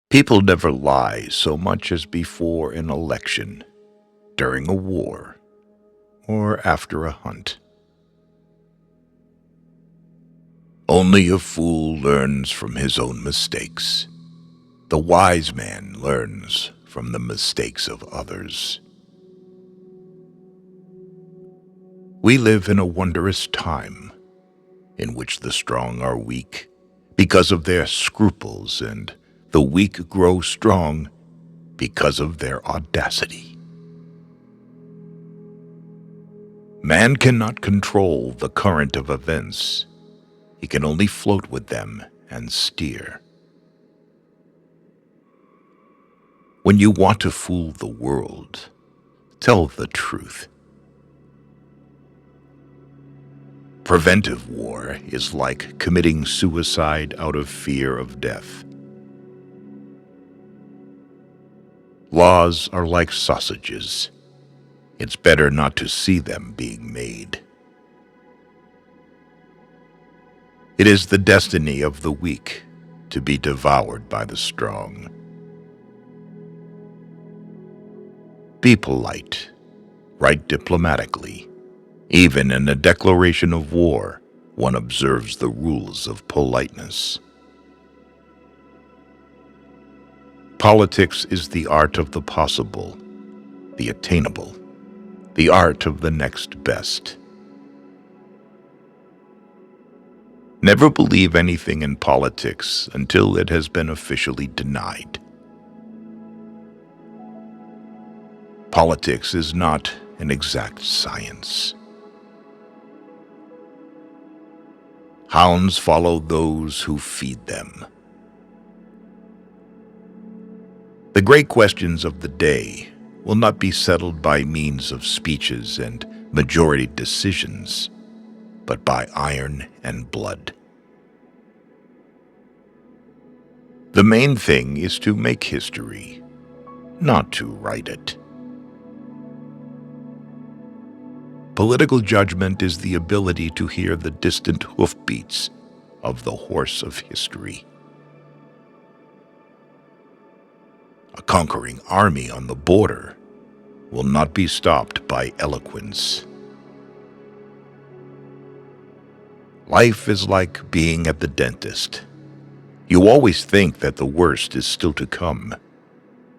People never lie so much as before an election, during a war, or after a hunt. Only a fool learns from his own mistakes. The wise man learns from the mistakes of others. We live in a wondrous time in which the strong are weak because of their scruples, and the weak grow strong because of their audacity. Man cannot control the current of events. He can only float with them and steer. When you want to fool the world, tell the truth. Preventive war is like committing suicide out of fear of death. Laws are like sausages. It's better not to see them being made. It is the destiny of the weak to be devoured by the strong. Be polite. Write diplomatically. Even in a declaration of war, one observes the rules of politeness. Politics is the art of the possible, the attainable, the art of the next best. Never believe anything in politics until it has been officially denied. Politics is not an exact science. Hounds follow those who feed them. The great questions of the day will not be settled by means of speeches and majority decisions, but by iron and blood. The main thing is to make history, not to write it. Political judgment is the ability to hear the distant hoofbeats of the horse of history. A conquering army on the border will not be stopped by eloquence. Life is like being at the dentist. You always think that the worst is still to come,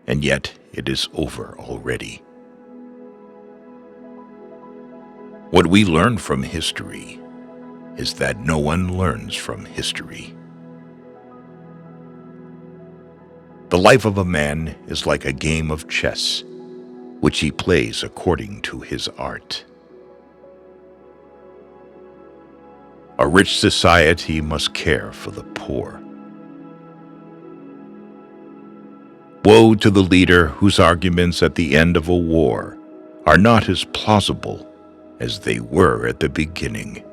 and yet it is over already. What we learn from history is that no one learns from history. The life of a man is like a game of chess, which he plays according to his art. A rich society must care for the poor. Woe to the leader whose arguments at the end of a war are not as plausible as they were at the beginning.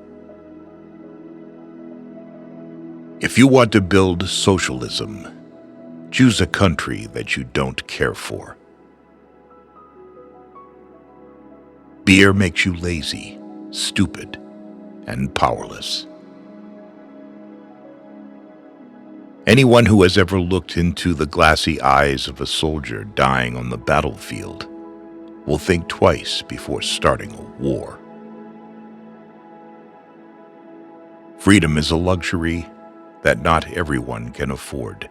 If you want to build socialism, choose a country that you don't care for. Beer makes you lazy, stupid, and powerless. Anyone who has ever looked into the glassy eyes of a soldier dying on the battlefield will think twice before starting a war. Freedom is a luxury that not everyone can afford.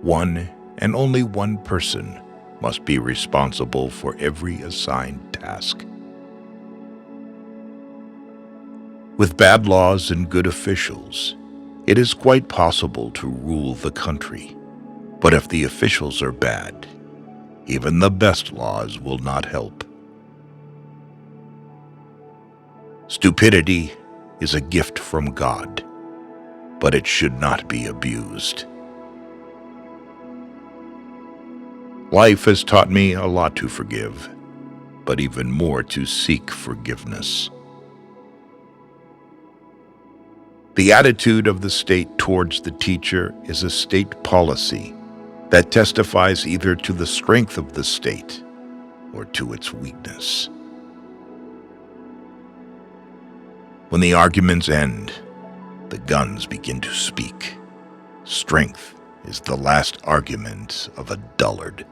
One and only one person must be responsible for every assigned task. With bad laws and good officials, it is quite possible to rule the country. But if the officials are bad, even the best laws will not help. Stupidity is a gift from God, but it should not be abused. Life has taught me a lot to forgive, but even more to seek forgiveness. The attitude of the state towards the teacher is a state policy that testifies either to the strength of the state or to its weakness. When the arguments end, the guns begin to speak. Strength is the last argument of a dullard.